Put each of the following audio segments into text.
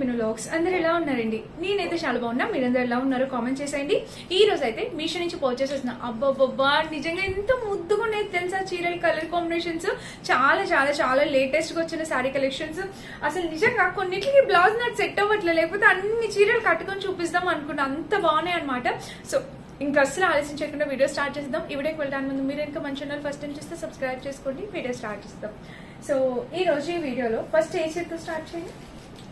Venu vlogs. అందరు ఎలా ఉన్నారండి? నేనైతే చాలా బాగున్నా. మీరందరూ ఎలా ఉన్నారో కామెంట్ చేసేయండి. ఈ రోజు అయితే మీషో నుంచి పర్చేస్ చేసిన అబ్బబ్బబ్బా నిజంగా ఎంత ముద్దుగా ఉన్నాయి తెలుసా చీరల కలర్ కాంబినేషన్స్. చాలా చాలా చాలా లేటెస్ట్ గా వచ్చిన శారీ కలెక్షన్స్. అసలు నిజంగా కొన్నిటికి బ్లౌజ్ నాకు సెట్ అవ్వట్లేదు, లేకపోతే అన్ని చీరలు కట్టుకొని చూపిస్తాం అనుకున్నా, అంత బాగున్నాయి అనమాట. సో ఇంకా అసలు ఆలస్యం చేయకుండా వీడియో స్టార్ట్ చేద్దాం. ఈ వీడియోకి వెళ్ళడానికి ముందు మీరు ఇంకా మన ఛానల్ ఫస్ట్ టైం చూస్తే సబ్స్క్రైబ్ చేసుకోండి. వీడియో స్టార్ట్ చేద్దాం. సో ఈ రోజు ఈ వీడియోలో ఫస్ట్ ఏ చీరతో స్టార్ట్ చేయండి.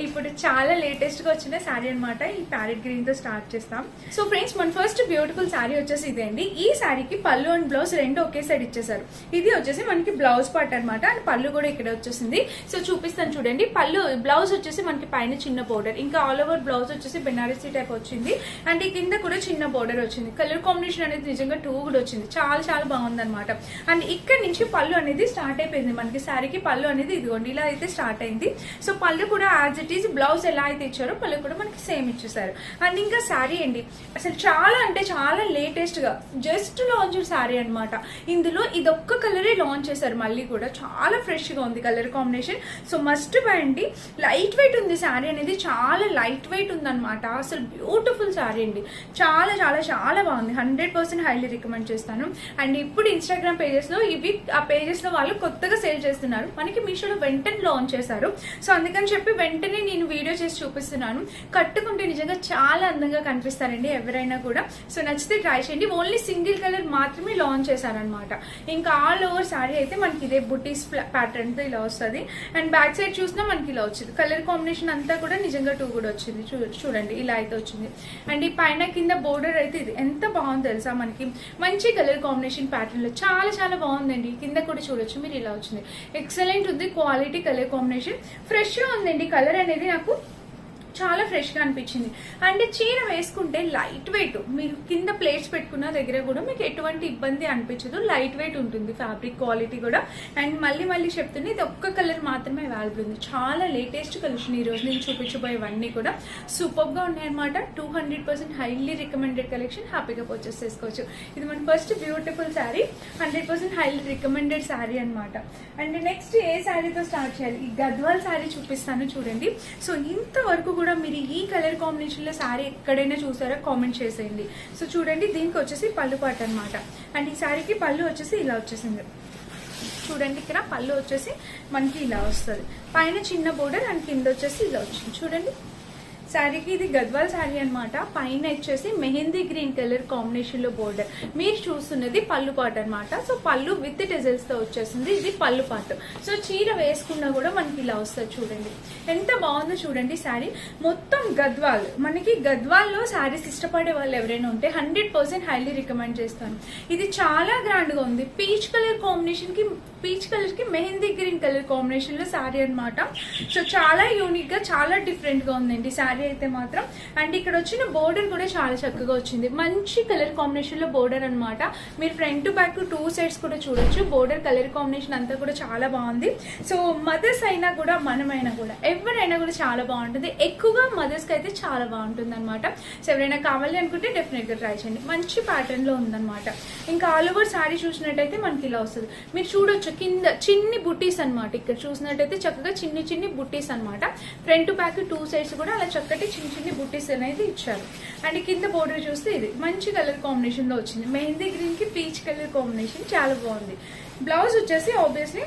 ఇప్పుడు చాలా లేటెస్ట్ గా వచ్చిన శారీ అనమాట. ఈ ప్యారెట్ గ్రీన్ తో స్టార్ట్ చేస్తాం. సో ఫ్రెండ్స్, మన ఫస్ట్ బ్యూటిఫుల్ శారీ వచ్చేసి ఇదే అండి. ఈ శారీకి పళ్ళు అండ్ బ్లౌజ్ రెండు ఒకే సైడ్ ఇచ్చేసారు. ఇది వచ్చేసి మనకి బ్లౌజ్ పార్ట్ అనమాట, అండ్ పళ్ళు కూడా ఇక్కడ వచ్చేసింది. సో చూపిస్తాను చూడండి. పళ్ళు బ్లౌజ్ వచ్చేసి మనకి పైన చిన్న బోర్డర్, ఇంకా ఆల్ ఓవర్ బ్లౌజ్ వచ్చేసి బెనారసీ టైప్ వచ్చింది, అండ్ ఈ కింద కూడా చిన్న బోర్డర్ వచ్చింది. కలర్ కాంబినేషన్ అనేది నిజంగా టూ కూడా వచ్చింది, చాలా చాలా బాగుంది అనమాట. అండ్ ఇక్కడ నుంచి పళ్ళు అనేది స్టార్ట్ అయిపోయింది. మనకి శారీకి పళ్ళు అనేది ఇదిగోండి ఇలా అయితే స్టార్ట్ అయింది. సో పళ్ళు కూడా యాజ్ ఇట్ ఈజ్ బ్లౌజ్ ఎలా అయితే ఇచ్చారో పళ్ళు కూడా మనకి సేమ్ ఇచ్చేసారు. అండ్ ఇంకా శారీ అండి అసలు చాలా అంటే చాలా లేటెస్ట్ గా జస్ట్ లాంచ్ శారీ అనమాట. ఇందులో ఇదొక్క కలరే లాంచ్ చేశారు, మళ్ళీ కూడా చాలా ఫ్రెష్ గా ఉంది colour combination. So must by అండి. లైట్ వెయిట్ ఉంది శారీ అనేది, చాలా లైట్ వెయిట్ ఉంది అనమాట. అసలు బ్యూటిఫుల్ శారీ అండి, చాలా చాలా చాలా బాగుంది. 100% హైలీ రికమెండ్ చేస్తాను. అండ్ ఇప్పుడు ఇన్స్టాగ్రామ్ పేజెస్ లో ఇవి ఆ పేజెస్ లో వాళ్ళు కొత్తగా సేల్ చేస్తున్నారు, మనకి మీషోలో వెంటనే లాంచ్ చేశారు. సో అందుకని చెప్పి వెంటనే నేను వీడియో చేసి చూపిస్తున్నాను. కట్టుకుంటే నిజంగా చాలా అందంగా కనిపిస్తారండి ఎవరైనా కూడా. సో నచ్చితే ట్రై చేయండి. ఓన్లీ సింగిల్ కలర్ మాత్రమే లాంచ్ చేశారనమాట. ఇంకా ఆల్ ఓవర్ శారీ అయితే మనకి ఇదే బుటీస్ ప్యాటర్న్ తో ఇలా వస్తుంది. అండ్ బ్యాక్ సైడ్ చూసినా మనకి ఇలా వచ్చింది. కలర్ కాంబినేషన్ అంతా కూడా నిజంగా టూ కూడా వచ్చింది. చూడండి ఇలా అయితే వచ్చింది. అండ్ ఈ పైన కింద బోర్డర్ అయితే ఇది ఎంత బాగుంది తెలుసా, మనకి మంచి కలర్ కాంబినేషన్ ప్యాటర్న్ లో చాలా చాలా బాగుందండి. కింద కూడా చూడొచ్చు మీరు, ఇలా వచ్చింది. ఎక్సలెంట్ ఉంది క్వాలిటీ కలర్ కాంబినేషన్. ఫ్రెష్ గా ఉందండి. కలర్ అనేది నాకు చాలా ఫ్రెష్ గా అనిపించింది. అండ్ చీర వేసుకుంటే లైట్ వెయిట్, మీరు కింద ప్లేట్స్ పెట్టుకున్న దగ్గర కూడా మీకు ఎటువంటి ఇబ్బంది అనిపించదు. లైట్ వెయిట్ ఉంటుంది ఫ్యాబ్రిక్ క్వాలిటీ కూడా. అండ్ మళ్ళీ మళ్ళీ చెప్తుంది, ఇది ఒక్క కలర్ మాత్రమే అవైలబుల్ ఉంది. చాలా లేటెస్ట్ కలెక్షన్. ఈ రోజు నేను చూపించబోయేవన్నీ కూడా సూపర్ గా ఉన్నాయన్నమాట. 200% హైలీ రికమెండెడ్ కలెక్షన్. హ్యాపీగా పర్చేస్ చేసుకోవచ్చు. ఇది మన first beautiful sari, 100% highly recommended sari అనమాట. అండ్ నెక్స్ట్ ఏ శారీతో స్టార్ట్ చేయాలి? ఈ గద్వాల్ శారీ చూపిస్తాను చూడండి. సో ఇంతవరకు కూడా మీరు ఈ కలర్ కాంబినేషన్ లో శారీ ఎక్కడైనా చూసారా కామెంట్ చేసేయండి. సో చూడండి, దీనికి వచ్చేసి పళ్ళు పాట అనమాట. అండ్ ఈ శారీకి పళ్ళు వచ్చేసి ఇలా వచ్చేసింది. చూడండి, ఇక్కడ పళ్ళు వచ్చేసి మనకి ఇలా వస్తుంది. పైన చిన్న బోర్డర్ అండ్ కింద వచ్చేసి ఇలా వచ్చింది. చూడండి, శారీకి ఇది గద్వాల్ శారీ అనమాట. పైన వచ్చేసి మెహందీ గ్రీన్ కలర్ కాంబినేషన్ లో బోర్డర్. మీరు చూస్తున్నది పళ్ళు పాట అనమాట. సో పళ్ళు విత్ టెజల్స్ తో వచ్చేసింది. ఇది పళ్ళు పాట. సో చీర వేసుకున్నా కూడా మనకి ఇలా వస్తుంది. చూడండి ఎంత బాగుందో చూడండి. శారీ మొత్తం గద్వాల్. మనకి గద్వాల్ లో శారీస్ ఇష్టపడే వాళ్ళు ఎవరైనా ఉంటే 100% హైలీ రికమెండ్ చేస్తాను. ఇది చాలా గ్రాండ్ గా ఉంది. పీచ్ కలర్ కాంబినేషన్ కి, పీచ్ కలర్ కి మెహందీ గ్రీన్ కలర్ కాంబినేషన్ లో శారీ అనమాట. సో చాలా యూనిక్ గా చాలా డిఫరెంట్ గా ఉందండి శారీ అయితే మాత్రం. అండ్ ఇక్కడ వచ్చిన బోర్డర్ కూడా చాలా చక్కగా వచ్చింది. మంచి కలర్ కాంబినేషన్ లో బోర్డర్ అనమాట. మీరు ఫ్రంట్ టు బ్యాక్ 2 సైడ్స్ కూడా చూడొచ్చు. బోర్డర్ కలర్ కాంబినేషన్ అంతా కూడా చాలా బాగుంది. సో మదర్స్ అయినా కూడా మనమైనా కూడా ఎవరైనా కూడా చాలా బాగుంటుంది. ఎక్కువగా మదర్స్ కి అయితే చాలా బాగుంటుంది అనమాట. సో ఎవరైనా కావాలి అనుకుంటే డెఫినెట్ గా ట్రై చేయండి. మంచి ప్యాటర్న్ లో ఉందన్నమాట. ఇంకా ఆల్ ఓవర్ శారీ చూసినట్టయితే మనకి ఇలా వస్తుంది. మీరు చూడొచ్చు కింద చిన్ని బుట్టీస్ అనమాట. ఇక్కడ చూసినట్టయితే చక్కగా చిన్ని చిన్ని బుట్టీస్ అనమాట. ఫ్రంట్ టు బ్యాక్ 2 సైడ్స్ కూడా అలా చక్కటి చిన్న చిన్ని బుట్టీస్ అనేది ఇచ్చారు. అండ్ కింద బోర్డర్ చూస్తే ఇది మంచి కలర్ కాంబినేషన్ లో వచ్చింది. మెహందీ గ్రీన్ కి పీచ్ కలర్ కాంబినేషన్ చాలా బాగుంది. బ్లౌజ్ వచ్చేసి ఆబ్వియస్లీ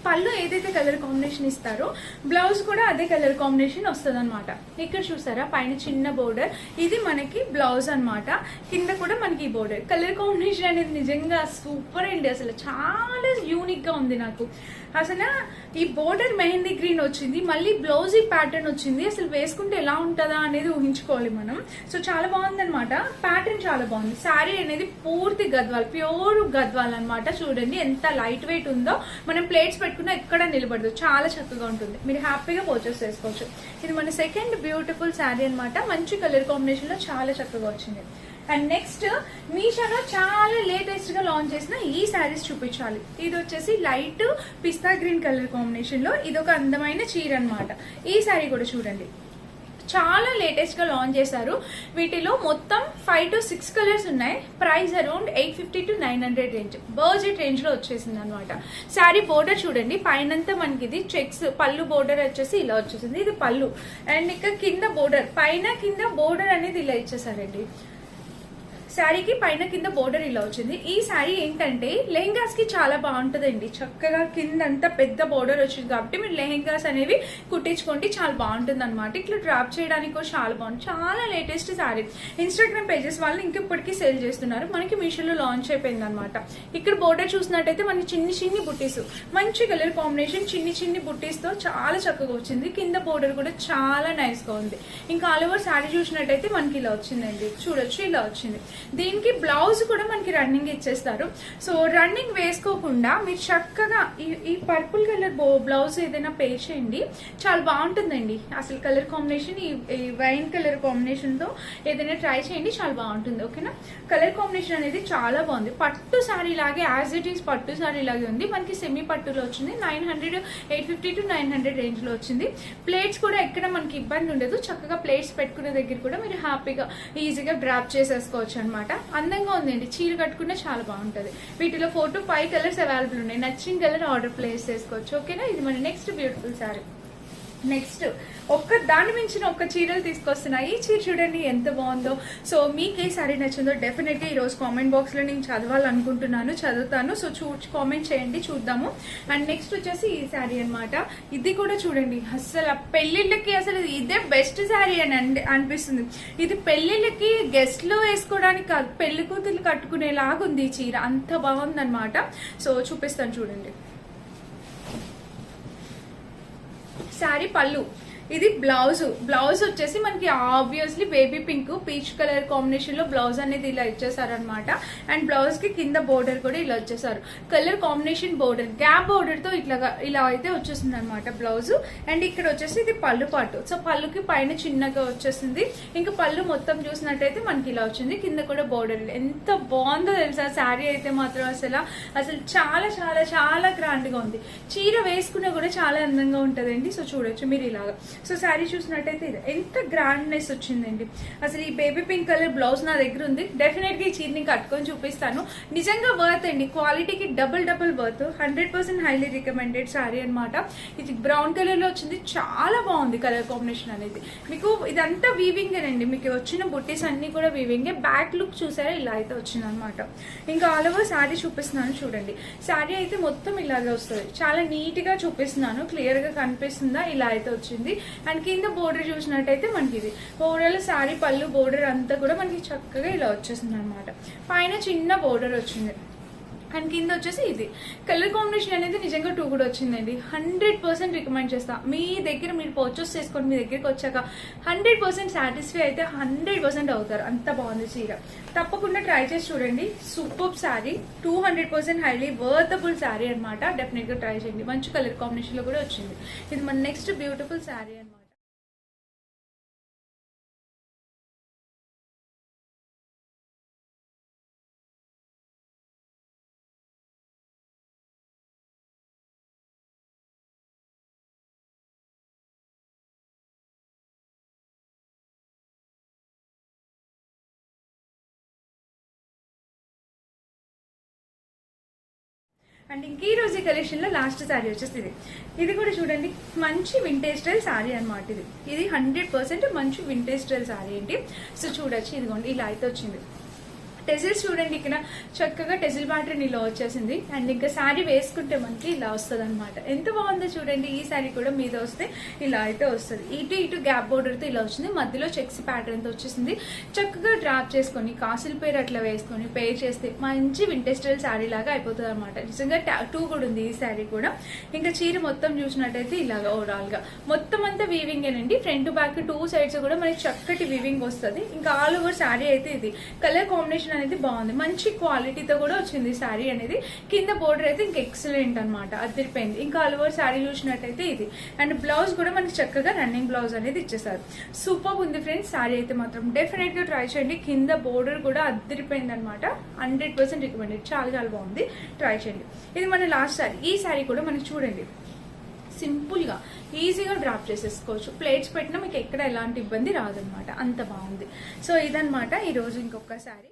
పళ్ళు ఏదైతే కలర్ కాంబినేషన్ ఇస్తారో బ్లౌజ్ కూడా అదే కలర్ కాంబినేషన్ వస్తుంది అనమాట. ఇక్కడ చూసారా పైన చిన్న బోర్డర్, ఇది మనకి బ్లౌజ్ అనమాట. కింద కూడా మనకి బోర్డర్. కలర్ కాంబినేషన్ అనేది నిజంగా సూపర్ అండి. అసలు చాలా యూనిక్ గా ఉంది నాకు. అసలు ఈ బోర్డర్ మెహందీ గ్రీన్ వచ్చింది, మళ్ళీ బ్లౌజ్ ఈ ప్యాటర్న్ వచ్చింది. అసలు వేసుకుంటే ఎలా ఉంటుందా అనేది ఊహించుకోవాలి మనం. సో చాలా బాగుంది అనమాట. ప్యాటర్న్ చాలా బాగుంది. శారీ అనేది పూర్తి గద్వాల్, ప్యూర్ గద్వాల్ అనమాట. చూడండి ఎంత లైట్ వెయిట్ ఉందో. మనం ప్లేట్స్ పెట్టుకున్నా ఎక్కడ నిలబడదు, చాలా చక్కగా ఉంటుంది. మీరు హ్యాపీగా పర్చేస్ చేసుకోవచ్చు. ఇది మన సెకండ్ బ్యూటిఫుల్ శారీ అనమాట. మంచి కలర్ కాంబినేషన్ లో చాలా చక్కగా వచ్చింది. అండ్ నెక్స్ట్ మీషోలో చాలా లేటెస్ట్ గా లాంచ్ చేసిన ఈ శారీస్ చూపించాలి. ఇది వచ్చేసి లైట్ పిస్తా గ్రీన్ కలర్ కాంబినేషన్ లో ఇది ఒక అందమైన చీర అనమాట. ఈ శారీ కూడా చూడండి చాలా లేటెస్ట్ గా లాంచ్ చేశారు. వీటిలో మొత్తం 5 to 6 కలర్స్ ఉన్నాయి. Price around 850 to 900 range, budget range లో వచ్చేసింది అనమాట. శారీ బోర్డర్ చూడండి, పైనంతా మనకి ఇది చెక్స్, పళ్ళు బోర్డర్ వచ్చేసి ఇలా వచ్చేసింది, ఇది పళ్ళు. అండ్ ఇక్కడ కింద బోర్డర్, పైన కింద బోర్డర్ అనేది ఇలా ఇచ్చేసారండి. శారీకి పైన కింద బోర్డర్ ఇలా వచ్చింది. ఈ శారీ ఏంటంటే లెహెంగాస్ కి చాలా బాగుంటుందండి. చక్కగా కింద అంతా పెద్ద బోర్డర్ వచ్చింది కాబట్టి మీరు లెహెంగాస్ అనేవి కుట్టించుకోండి, చాలా బాగుంటుంది అనమాట. ఇట్లా డ్రాప్ చేయడానికి కూడా చాలా బాగుంది. చాలా లేటెస్ట్ శారీ. ఇన్స్టాగ్రామ్ పేజెస్ వాళ్ళు ఇంకెప్పటికీ సేల్ చేస్తున్నారు. మనకి మీషోలో లాంచ్ అయిపోయింది అనమాట. ఇక్కడ బోర్డర్ చూసినట్టయితే మనకి చిన్ని చిన్ని బుట్టీస్, మంచి కలర్ కాంబినేషన్, చిన్ని చిన్ని బుట్టీస్ తో చాలా చక్కగా వచ్చింది. కింద బోర్డర్ కూడా చాలా నైస్ గా ఉంది. ఇంకా ఆల్ ఓవర్ శారీ చూసినట్టయితే మనకి ఇలా వచ్చిందండి, చూడొచ్చు ఇలా వచ్చింది. దీనికి బ్లౌజ్ కూడా మనకి రన్నింగ్ ఇచ్చేస్తారు. సో రన్నింగ్ వేసుకోకుండా మీరు చక్కగా ఈ పర్పుల్ కలర్ బ్లౌజ్ ఏదైనా పే చేయండి, చాలా బాగుంటుందండి. అసలు కలర్ కాంబినేషన్ ఈ వైన్ కలర్ కాంబినేషన్ తో ఏదైనా ట్రై చేయండి, చాలా బాగుంటుంది. ఓకేనా, కలర్ కాంబినేషన్ అనేది చాలా బాగుంది. పట్టు సారీ లాగే, యాజ్ ఇట్ ఈస్ పట్టు సారీ లాగే ఉంది. మనకి సెమీ పట్టులో వచ్చింది. 850 to 900 రేంజ్ లో వచ్చింది. ప్లేట్స్ కూడా ఎక్కడ మనకి ఇబ్బంది ఉండదు. చక్కగా ప్లేట్స్ పెట్టుకునే దగ్గర కూడా మీరు హ్యాపీగా ఈజీగా డ్రాప్ చేసేసుకోవచ్చు అనమాట. అందంగా ఉందండి, చీర కట్టుకుంటే చాలా బాగుంటది. వీటిలో 4 to 5 కలర్స్ అవైలబుల్ ఉన్నాయి. నచ్చిన కలర్ ఆర్డర్ ప్లేస్ చేసుకోవచ్చు. ఓకేనా, ఇది మన నెక్స్ట్ బ్యూటిఫుల్ సారీ. నెక్స్ట్ ఒక్క దాని మించిన ఒక్క చీరలు తీసుకొస్తున్నాయి. ఈ చీర చూడండి ఎంత బాగుందో. సో మీకు ఏ సారీ నచ్చిందో డెఫినెట్గా ఈ రోజు కామెంట్ బాక్స్ లో నేను చదవాలనుకుంటున్నాను, చదువుతాను. సో కామెంట్ చేయండి, చూద్దాము. అండ్ నెక్స్ట్ వచ్చేసి ఈ శారీ అనమాట. ఇది కూడా చూడండి, అసలు పెళ్లిళ్ళకి అసలు ఇదే బెస్ట్ శారీ అని అనిపిస్తుంది. ఇది పెళ్లిళ్ళకి గెస్ట్ లో వేసుకోవడానికి కాదు, పెళ్లి కూతురు కట్టుకునేలాగా ఉంది ఈ చీర, అంత బాగుంది అనమాట. సో చూపిస్తాను చూడండి. శారీ పళ్ళు, ఇది బ్లౌజ్. బ్లౌజ్ వచ్చేసి మనకి obviously baby pink peach colour combination లో బ్లౌజ్ అనేది ఇలా ఇచ్చేసారనమాట. అండ్ బ్లౌజ్ కి కింద బోర్డర్ కూడా ఇలా వచ్చేసారు. Colour combination border, gap border తో ఇలా అయితే వచ్చేసింది అనమాట బ్లౌజ్. అండ్ ఇక్కడ వచ్చేసి ఇది పళ్ళు పాటు. సో పళ్ళుకి పైన చిన్నగా వచ్చేసింది. ఇంకా పళ్ళు మొత్తం చూసినట్టయితే మనకి ఇలా వచ్చింది, కింద కూడా బోర్డర్. ఎంత బాగుందో తెలుసా శారీ అయితే మాత్రం, అసలు చాలా చాలా చాలా గ్రాండ్ గా ఉంది. చీర వేసుకున్నా కూడా చాలా అందంగా ఉంటదండి. సో చూడొచ్చు మీరు ఇలాగా. సో శారీ చూసినట్టయితే ఇది ఎంత గ్రాండ్నెస్ వచ్చిందండి. అసలు ఈ బేబీ పింక్ కలర్ బ్లౌజ్ నా దగ్గర ఉంది. డెఫినెట్ గా ఈ చీరని కట్టుకొని చూపిస్తాను. నిజంగా వర్త్ అండి, క్వాలిటీకి double worth. 100% highly recommended sari అనమాట. ఇది బ్రౌన్ కలర్ లో వచ్చింది, చాలా బాగుంది కలర్ కాంబినేషన్ అనేది. మీకు ఇదంతా వీవింగ్ అండి, మీకు వచ్చిన బుట్టీస్ అన్ని కూడా వీవింగ్. బ్యాక్ లుక్ చూసారా, ఇలా అయితే వచ్చింది అనమాట. ఇంకా ఆల్ ఓవర్ శారీ చూపిస్తున్నాను చూడండి. శారీ అయితే మొత్తం ఇలాగే వస్తుంది, చాలా నీట్ గా చూపిస్తున్నాను. క్లియర్ గా కనిపిస్తుందా, ఇలా అయితే వచ్చింది. అండ్ కింద బోర్డర్ చూసినట్టయితే మనకి ఇది ఓవరాల్ శారీ పళ్ళు బోర్డర్ అంతా కూడా మనకి చక్కగా ఇలా వచ్చేసింది అనమాట. పైన చిన్న బోర్డర్ వచ్చింది. అండ్ కింద వచ్చేసి ఇది కలర్ కాంబినేషన్ అనేది నిజంగా 2 కూడా వచ్చిందండి. 100% రికమెండ్ చేస్తా. మీ దగ్గర మీరు పర్చేస్ చేసుకొని మీ దగ్గరికి వచ్చాక 100% సాటిస్ఫై అయితే 100% అవుతారు. అంత బాగుంది చీర, తప్పకుండా ట్రై చేసి చూడండి. Super sari, 200% highly worthable sari అనమాట. డెఫినెట్ గా ట్రై చేయండి. మంచి కలర్ కాంబినేషన్ లో కూడా వచ్చింది. ఇది మన నెక్స్ట్ బ్యూటిఫుల్ శారీ అనమాట. అండ్ ఇంక ఈ రోజు కలెక్షన్ లో లాస్ట్ శారీ వచ్చేసి ఇది కూడా చూడండి, మంచి వింటేజ్ స్టైల్ శారీ అనమాట. ఇది 100% మంచి వింటేజ్ స్టైల్ శారీ ఏంటి. సో చూడొచ్చు, ఇదిగోండి ఇలా అయితే వచ్చింది. టెజిల్స్ చూడండి, ఇక్కడ చక్కగా టెజిల్ ప్యాటర్న్ ఇలా వచ్చేసింది. అండ్ ఇంకా శారీ వేసుకుంటే మనకి ఇలా వస్తుంది అనమాట. ఎంత బాగుందో చూడండి. ఈ శారీ కూడా మీద వస్తే ఇలా అయితే వస్తుంది. ఇటు గ్యాప్ బోర్డర్ తో ఇలా వచ్చింది, మధ్యలో చెక్స్ ప్యాటర్న్ తో వచ్చేసింది. చక్కగా డ్రాప్ చేసుకొని కాసుల పేరు అట్లా వేసుకొని పే చేస్తే మంచి వింటేజ్ స్టైల్ శారీ లాగా అయిపోతుంది అనమాట. నిజంగా 2 కూడా ఉంది ఈ శారీ కూడా. ఇంకా చీర మొత్తం చూసినట్టయితే ఇలాగా ఓవరాల్ గా మొత్తం అంతా వీవింగ్ ఏనండి. ఫ్రంట్ బ్యాక్ 2 సైడ్స్ కూడా మనకి చక్కటి వీవింగ్ వస్తుంది. ఇంకా ఆల్ ఓవర్ శారీ అయితే ఇది కలర్ కాంబినేషన్ అనేది బాగుంది, మంచి క్వాలిటీతో కూడా వచ్చింది శారీ అనేది. కింద బోర్డర్ అయితే ఇంకా ఎక్సలెంట్ అనమాట, అదిరిపోయింది. ఇంకా ఆల్ ఓవర్ శారీ చూసినట్టయితే ఇది. అండ్ బ్లౌజ్ కూడా మనకి చక్కగా రన్నింగ్ బ్లౌజ్ అనేది ఇచ్చేసారు. సూపర్ ఉంది ఫ్రెండ్స్ శారీ అయితే మాత్రం. డెఫినెట్ గా ట్రై చేయండి. కింద బోర్డర్ కూడా అదిరిపోయింది అనమాట. 100% రికమెండెడ్, చాలా చాలా బాగుంది, ట్రై చేయండి. ఇది మన లాస్ట్ శారీ. ఈ శారీ కూడా మనకి చూడండి సింపుల్గా ఈజీగా డ్రాప్ చేసేసుకోవచ్చు. ప్లేట్స్ పెట్టినా మీకు ఎక్కడ ఎలాంటి ఇబ్బంది రాదనమాట, అంత బాగుంది. సో ఇదనమాట ఈరోజు ఇంకొక శారీ.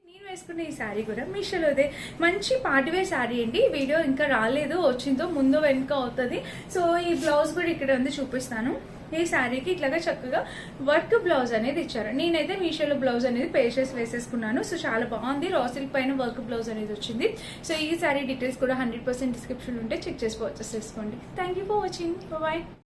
నేను వేసుకున్న ఈ శారీ కూడా మీషోలోదే మంచి పార్టీవేర్ శారీ అండి. వీడియో ఇంకా రాలేదు, వచ్చిందో ముందు వెనుక అవుతుంది. సో ఈ బ్లౌజ్ కూడా ఇక్కడ ఉంది, చూపిస్తాను. ఈ శారీకి ఇట్లాగా చక్కగా వర్క్ బ్లౌజ్ అనేది ఇచ్చారు. నేనైతే మీషోలో బ్లౌజ్ అనేది పేషెస్ వేసేసుకున్నాను. సో చాలా బాగుంది, రా సిల్క్ పైన వర్క్ బ్లౌజ్ అనేది వచ్చింది. సో ఈ శారీ డీటెయిల్స్ కూడా 100% డిస్క్రిప్షన్ ఉంటే చెక్ చేసి పర్చేస్ చేసుకోండి. Thank you for watching, bye.